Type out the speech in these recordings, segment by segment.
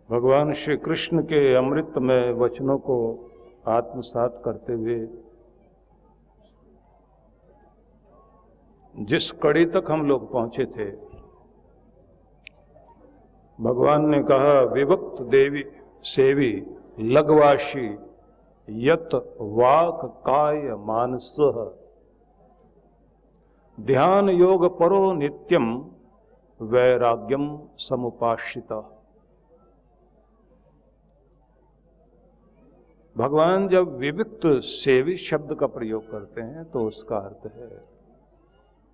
भगवान श्री कृष्ण के अमृतमय वचनों को आत्मसात करते हुए जिस कड़ी तक हम लोग पहुंचे थे, भगवान ने कहा, विभक्त देवी सेवी लघवाशी यत वाक काय मानस ध्यान योग परो नित्यम वैराग्यम समुपाश्रिता। भगवान जब विविक्त सेवी शब्द का प्रयोग करते हैं तो उसका अर्थ है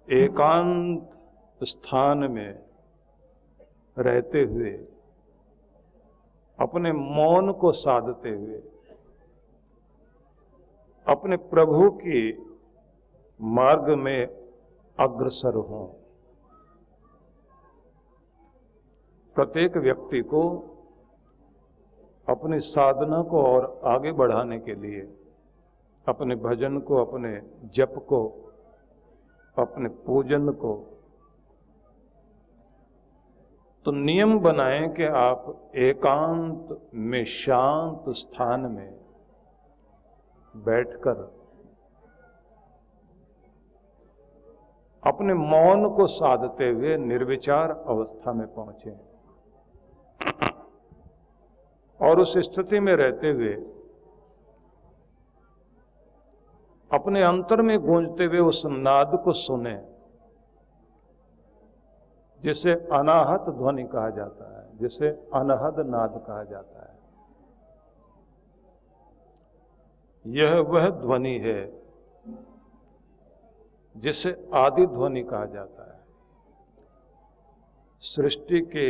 एकांत स्थान में रहते हुए, अपने मौन को साधते हुए, अपने प्रभु की मार्ग में अग्रसर हों। प्रत्येक व्यक्ति को अपनी साधना को और आगे बढ़ाने के लिए, अपने भजन को, अपने जप को, अपने पूजन को तो नियम बनाएं कि आप एकांत में शांत स्थान में बैठकर अपने मौन को साधते हुए निर्विचार अवस्था में पहुंचे और उस स्थिति में रहते हुए अपने अंतर में गूंजते हुए उस नाद को सुने जिसे अनाहत ध्वनि कहा जाता है, जिसे अनहद नाद कहा जाता है। यह वह ध्वनि है जिसे आदि ध्वनि कहा जाता है। सृष्टि के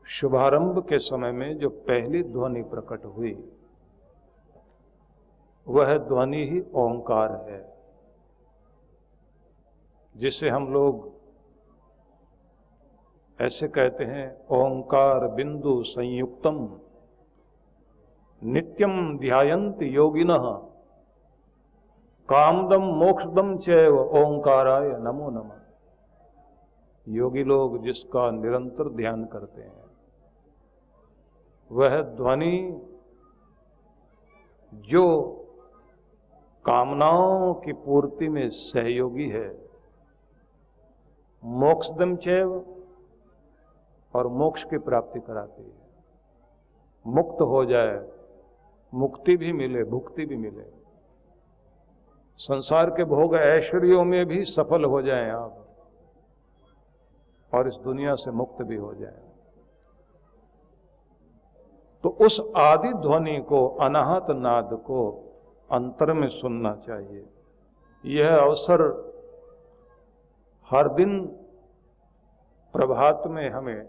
शुभारंभ के समय में जो पहली ध्वनि प्रकट हुई वह ध्वनि ही ओंकार है, जिसे हम लोग ऐसे कहते हैं, ओंकार बिंदु संयुक्तम नित्यम ध्यायन्ति योगिनः कामदम मोक्षदम चैव ओंकाराय नमो नमः। योगी लोग जिसका निरंतर ध्यान करते हैं वह ध्वनि जो कामनाओं की पूर्ति में सहयोगी है, मोक्षदम चैव, और मोक्ष की प्राप्ति कराती है। मुक्त हो जाए, मुक्ति भी मिले, भुक्ति भी मिले, संसार के भोग ऐश्वर्यों में भी सफल हो जाएं आप और इस दुनिया से मुक्त भी हो जाएं। तो उस आदि ध्वनि को, अनाहत नाद को अंतर में सुनना चाहिए। यह अवसर हर दिन प्रभात में हमें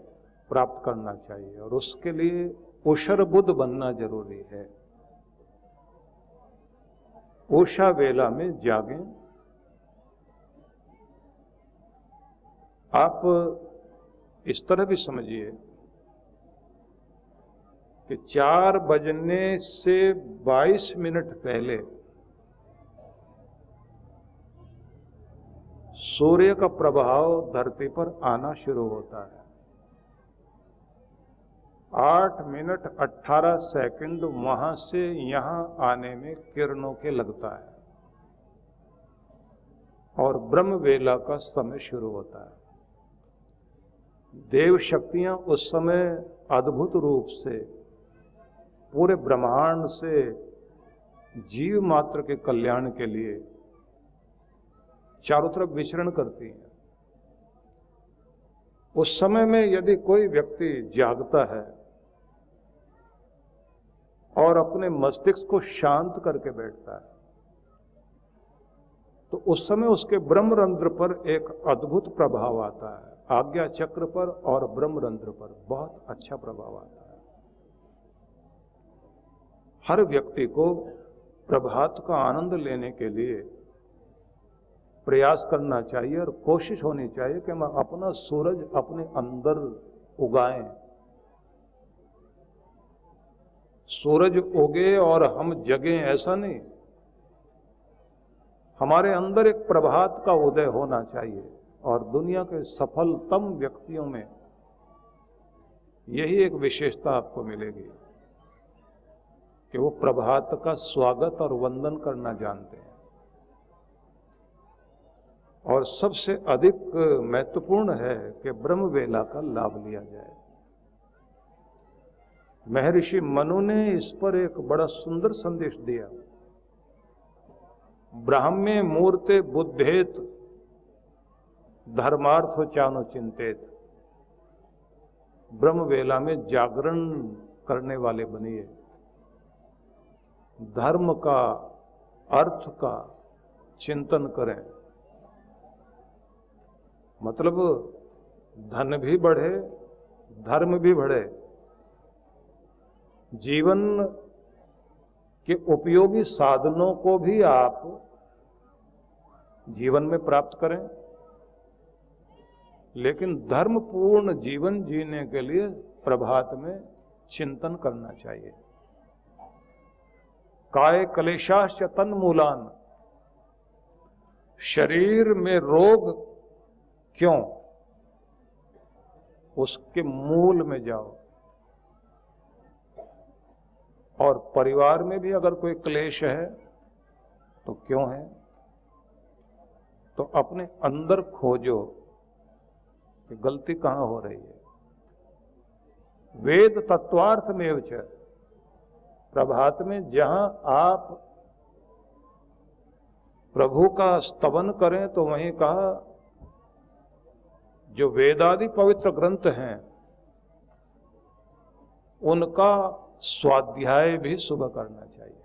प्राप्त करना चाहिए और उसके लिए उषर बुद्ध बनना जरूरी है। उषा वेला में जागें। आप इस तरह भी समझिए कि 4 बजने से 22 मिनट पहले सूर्य का प्रभाव धरती पर आना शुरू होता है। 8 मिनट 18 सेकंड वहां से यहां आने में किरणों के लगता है और ब्रह्म वेला का समय शुरू होता है। देव शक्तियां उस समय अद्भुत रूप से पूरे ब्रह्मांड से जीव मात्र के कल्याण के लिए चारों तरफ विचरण करती हैं। उस समय में यदि कोई व्यक्ति जागता है और अपने मस्तिष्क को शांत करके बैठता है तो उस समय उसके ब्रह्मरंध्र पर एक अद्भुत प्रभाव आता है। आज्ञा चक्र पर और ब्रह्मरंध्र पर बहुत अच्छा प्रभाव आता है। हर व्यक्ति को प्रभात का आनंद लेने के लिए प्रयास करना चाहिए और कोशिश होनी चाहिए कि हम अपना सूरज अपने अंदर उगाएं। सूरज उगे और हम जगें, ऐसा नहीं। हमारे अंदर एक प्रभात का उदय होना चाहिए और दुनिया के सफलतम व्यक्तियों में यही एक विशेषता आपको मिलेगी कि वो प्रभात का स्वागत और वंदन करना जानते हैं। और सबसे अधिक महत्वपूर्ण है कि ब्रह्म वेला का लाभ लिया जाए। महर्षि मनु ने इस पर एक बड़ा सुंदर संदेश दिया। ब्राह्मे मूर्ते बुद्धेत धर्मार्थो चानो चिंतेत। ब्रह्म वेला में जागरण करने वाले बनिए, धर्म का अर्थ का चिंतन करें। मतलब धन भी बढ़े, धर्म भी बढ़े, जीवन के उपयोगी साधनों को भी आप जीवन में प्राप्त करें। लेकिन धर्मपूर्ण जीवन जीने के लिए प्रभात में चिंतन करना चाहिए। काय क्लेशाश्च तन्मूलान। शरीर में रोग क्यों, उसके मूल में जाओ। और परिवार में भी अगर कोई क्लेश है तो क्यों है, तो अपने अंदर खोजो कि गलती कहां हो रही है। वेद तत्वार्थ में च। प्रभात में जहां आप प्रभु का स्तवन करें तो वहीं कहा जो वेदादि पवित्र ग्रंथ हैं उनका स्वाध्याय भी सुबह करना चाहिए।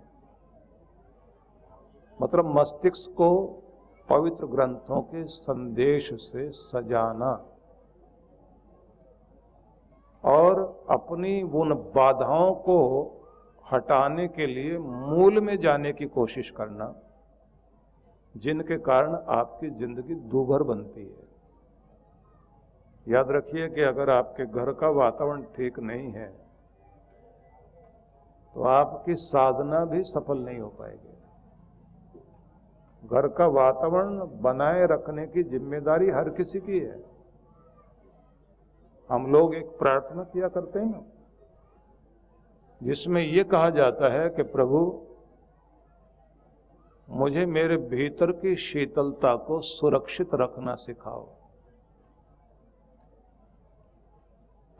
मतलब मस्तिष्क को पवित्र ग्रंथों के संदेश से सजाना और अपनी उन बाधाओं को हटाने के लिए मूल में जाने की कोशिश करना, जिनके कारण आपकी जिंदगी दूभर बनती है। याद रखिए कि अगर आपके घर का वातावरण ठीक नहीं है तो आपकी साधना भी सफल नहीं हो पाएगी। घर का वातावरण बनाए रखने की जिम्मेदारी हर किसी की है। हम लोग एक प्रार्थना किया करते हैं ना, जिसमें यह कहा जाता है कि प्रभु मुझे मेरे भीतर की शीतलता को सुरक्षित रखना सिखाओ।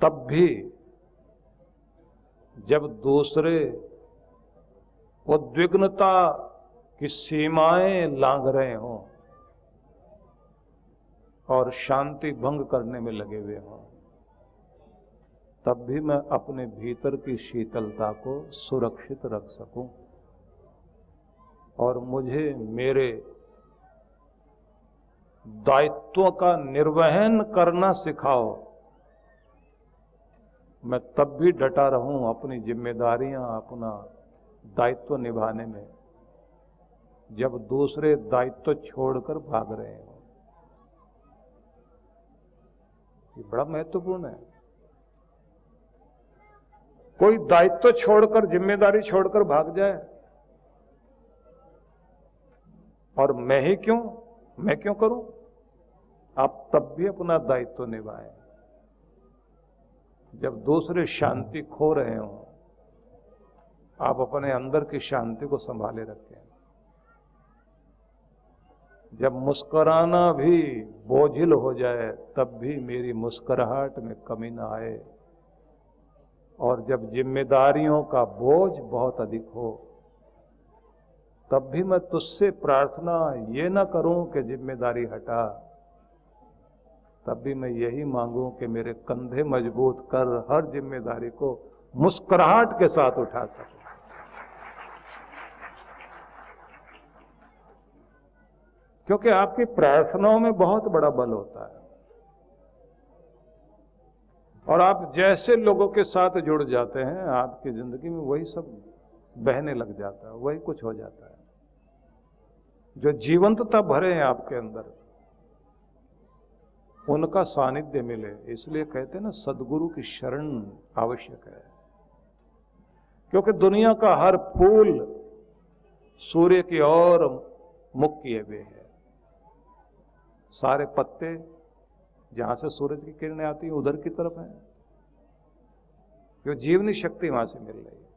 तब भी जब दूसरे उद्विग्नता की सीमाएं लांघ रहे हों और शांति भंग करने में लगे हुए हों, तब भी मैं अपने भीतर की शीतलता को सुरक्षित रख सकूं और मुझे मेरे दायित्वों का निर्वहन करना सिखाओ। मैं तब भी डटा रहूं अपनी जिम्मेदारियां, अपना दायित्व निभाने में, जब दूसरे दायित्व छोड़कर भाग रहे हो। ये बड़ा महत्वपूर्ण है। कोई दायित्व छोड़कर, जिम्मेदारी छोड़कर भाग जाए और मैं क्यों करूं? आप तब भी अपना दायित्व निभाएं। जब दूसरे शांति खो रहे हों, आप अपने अंदर की शांति को संभाले रखें। जब मुस्कुराना भी बोझिल हो जाए तब भी मेरी मुस्कुराहट में कमी ना आए, और जब जिम्मेदारियों का बोझ बहुत अधिक हो तब भी मैं तुझसे प्रार्थना ये ना करूं कि जिम्मेदारी हटा, तब भी मैं यही मांगूं कि मेरे कंधे मजबूत कर हर जिम्मेदारी को मुस्कुराहट के साथ उठा सकूं। क्योंकि आपकी प्रार्थनाओं में बहुत बड़ा बल होता है, और आप जैसे लोगों के साथ जुड़ जाते हैं आपकी जिंदगी में वही सब बहने लग जाता है, वही कुछ हो जाता है जो जीवंतता भरे हैं आपके अंदर, उनका सानिध्य मिले। इसलिए कहते हैं ना, सदगुरु की शरण आवश्यक है। क्योंकि दुनिया का हर फूल सूर्य की ओर मुख किए हुए है। सारे पत्ते जहां से सूरज की किरणें आती हैं उधर की तरफ हैं, जो जीवनी शक्ति वहां से मिल रही है,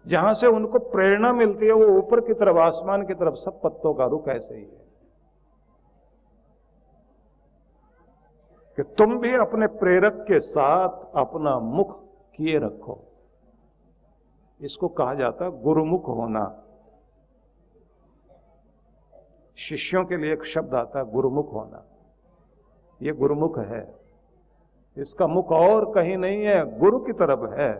जहां से उनको प्रेरणा मिलती है, वो ऊपर की तरफ, आसमान की तरफ सब पत्तों का रुख ऐसे ही है कि तुम भी अपने प्रेरक के साथ अपना मुख किए रखो। इसको कहा जाता है गुरुमुख होना। शिष्यों के लिए एक शब्द आता है गुरुमुख होना। ये गुरुमुख है, इसका मुख और कहीं नहीं है, गुरु की तरफ है।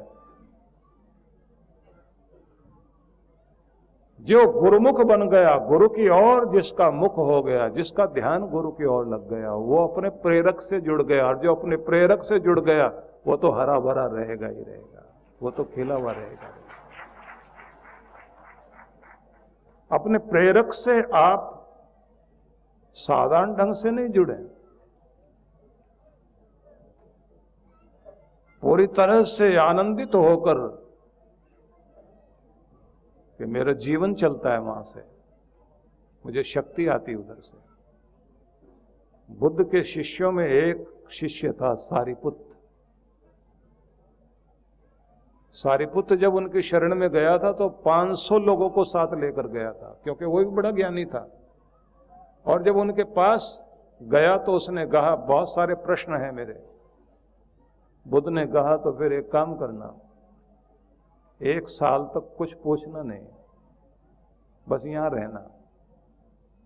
जो गुरुमुख बन गया, गुरु की ओर जिसका मुख हो गया, जिसका ध्यान गुरु की ओर लग गया, वो अपने प्रेरक से जुड़ गया। और जो अपने प्रेरक से जुड़ गया वो तो हरा भरा रहेगा ही रहेगा, वो तो खिला हुआ रहेगा। अपने प्रेरक से आप साधारण ढंग से नहीं जुड़े, पूरी तरह से आनंदित होकर कि मेरा जीवन चलता है वहां से, मुझे शक्ति आती उधर से। बुद्ध के शिष्यों में एक शिष्य था सारिपुत्र। सारिपुत्र जब उनकी शरण में गया था तो 500 लोगों को साथ लेकर गया था, क्योंकि वो भी बड़ा ज्ञानी था। और जब उनके पास गया तो उसने कहा बहुत सारे प्रश्न हैं मेरे। बुद्ध ने कहा तो फिर एक काम करना, 1 साल तक कुछ पूछना नहीं, बस यहां रहना,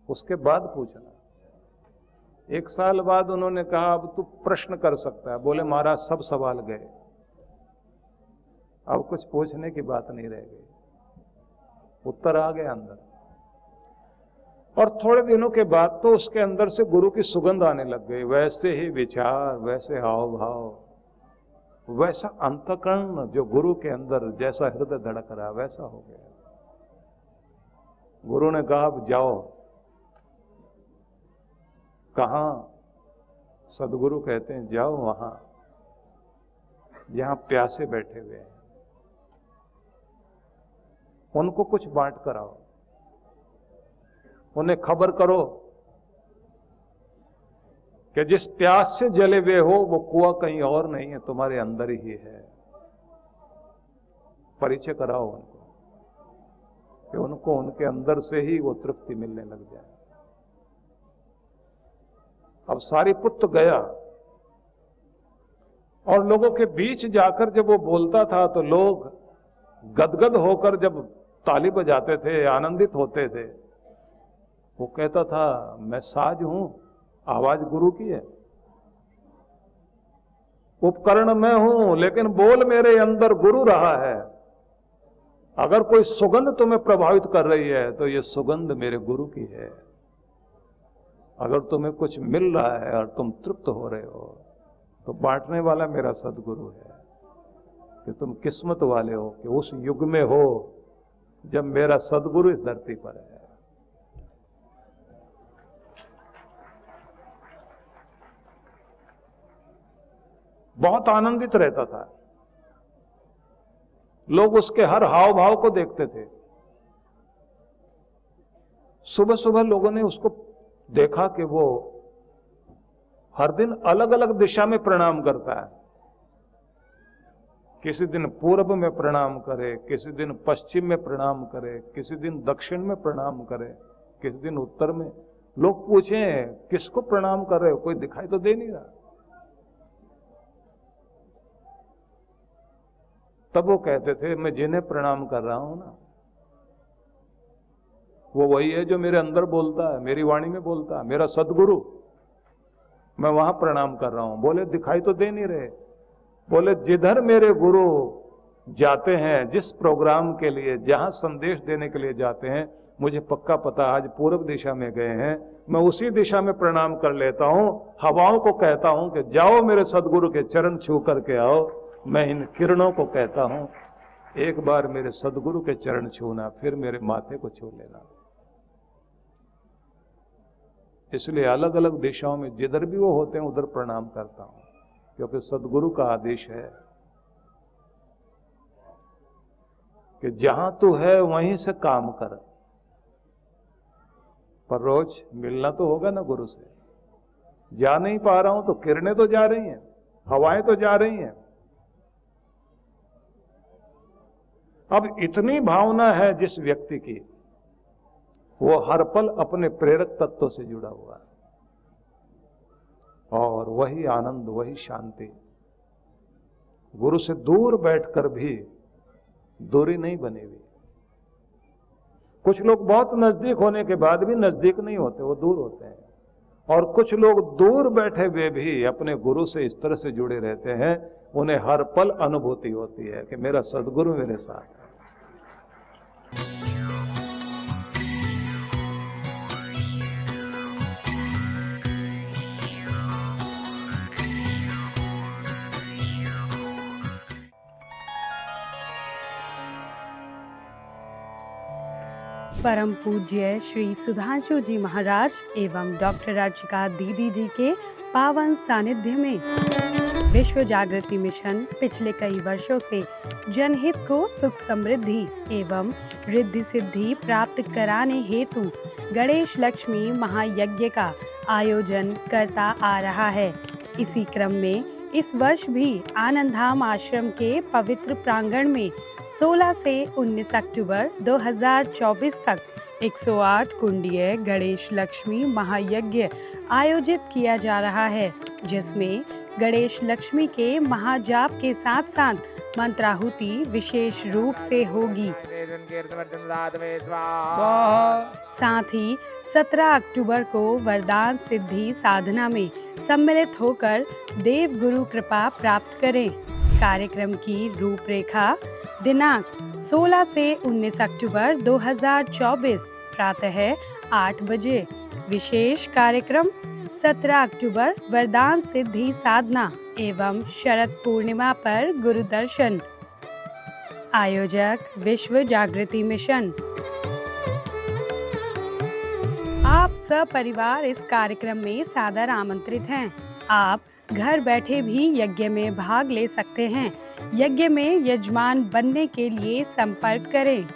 उसके बाद पूछना। 1 साल बाद उन्होंने कहा अब तू प्रश्न कर सकता है। बोले महाराज सब सवाल गए, अब कुछ पूछने की बात नहीं रह गई, उत्तर आ गया अंदर। और थोड़े दिनों के बाद तो उसके अंदर से गुरु की सुगंध आने लग गई। वैसे ही विचार, वैसे हाव भाव, वैसा अंतःकरण जो गुरु के अंदर जैसा हृदय धड़क रहा वैसा हो गया। गुरु ने कहा अब जाओ। कहां? सदगुरु कहते हैं जाओ वहां जहां प्यासे बैठे हुए हैं, उनको कुछ बांट कर आओ, उन्हें खबर करो कि जिस प्यास से जले हुए हो वो कुआं कहीं और नहीं है, तुम्हारे अंदर ही है। परिचय कराओ उनको कि उनको उनके अंदर से ही वो तृप्ति मिलने लग जाए। अब सारिपुत्र गया और लोगों के बीच जाकर जब वो बोलता था तो लोग गदगद होकर जब ताली बजाते थे, आनंदित होते थे। वो कहता था मैं साज हूं, आवाज गुरु की है, उपकरण मैं हूं, लेकिन बोल मेरे अंदर गुरु रहा है। अगर कोई सुगंध तुम्हें प्रभावित कर रही है तो ये सुगंध मेरे गुरु की है। अगर तुम्हें कुछ मिल रहा है और तुम तृप्त हो रहे हो तो बांटने वाला मेरा सदगुरु है। कि तुम किस्मत वाले हो कि उस युग में हो जब मेरा सदगुरु इस धरती पर है। बहुत आनंदित रहता था, लोग उसके हर हाव भाव को देखते थे। सुबह सुबह लोगों ने उसको देखा कि वो हर दिन अलग अलग दिशा में प्रणाम करता है। किसी दिन पूर्व में प्रणाम करे, किसी दिन पश्चिम में प्रणाम करे, किसी दिन दक्षिण में प्रणाम करे, किसी दिन उत्तर में। लोग पूछे किसको प्रणाम कर रहे हो, कोई दिखाई तो दे नहीं रहा। तब वो कहते थे मैं जिन्हें प्रणाम कर रहा हूं ना वो वही है जो मेरे अंदर बोलता है, मेरी वाणी में बोलता है, मेरा सदगुरु। मैं वहां प्रणाम कर रहा हूं। बोले दिखाई तो दे नहीं रहे। बोले जिधर मेरे गुरु जाते हैं, जिस प्रोग्राम के लिए, जहां संदेश देने के लिए जाते हैं, मुझे पक्का पता आज पूर्व दिशा में गए हैं, मैं उसी दिशा में प्रणाम कर लेता हूं। हवाओं को कहता हूं कि जाओ मेरे सदगुरु के चरण छू करके आओ। मैं इन किरणों को कहता हूं एक बार मेरे सदगुरु के चरण छूना, फिर मेरे माथे को छू लेना। इसलिए अलग अलग दिशाओं में जिधर भी वो होते हैं उधर प्रणाम करता हूं, क्योंकि सदगुरु का आदेश है कि जहां तू है वहीं से काम कर। पर रोज मिलना तो होगा ना गुरु से। जा नहीं पा रहा हूं तो किरणें तो जा रही हैं, हवाएं तो जा रही हैं। अब इतनी भावना है जिस व्यक्ति की, वो हर पल अपने प्रेरक तत्व से जुड़ा हुआ है, और वही आनंद, वही शांति गुरु से दूर बैठकर भी दूरी नहीं बनी हुई। कुछ लोग बहुत नजदीक होने के बाद भी नजदीक नहीं होते, वो दूर होते हैं। और कुछ लोग दूर बैठे हुए भी अपने गुरु से इस तरह से जुड़े रहते हैं, उन्हें हर पल अनुभूति होती है कि मेरा सद्गुरु मेरे साथ है। परम पूज्य श्री सुधांशु जी महाराज एवं डॉक्टर अर्चिका दीदी जी के पावन सानिध्य में विश्व जागृति मिशन पिछले कई वर्षों से जनहित को सुख समृद्धि एवं रिद्धि सिद्धि प्राप्त कराने हेतु गणेश लक्ष्मी महायज्ञ का आयोजन करता आ रहा है। इसी क्रम में इस वर्ष भी आनंद धाम आश्रम के पवित्र प्रांगण में 16 से 19 अक्टूबर 2024 तक 108 कुंडीय गणेश लक्ष्मी महायज्ञ आयोजित किया जा रहा है, जिसमें गणेश लक्ष्मी के महाजाप के साथ साथ मंत्राहुति विशेष रूप से होगी। साथ ही 17 अक्टूबर को वरदान सिद्धि साधना में सम्मिलित होकर देव गुरु कृपा प्राप्त करें। कार्यक्रम की रूपरेखा दिनांक 16 से 19 अक्टूबर 2024 प्रातः 8 बजे। विशेष कार्यक्रम 17 अक्टूबर वरदान सिद्धि साधना एवं शरद पूर्णिमा पर गुरु दर्शन। आयोजक विश्व जागृति मिशन। आप सपरिवार इस कार्यक्रम में सादर आमंत्रित हैं। आप घर बैठे भी यज्ञ में भाग ले सकते हैं। यज्ञ में यजमान बनने के लिए संपर्क करें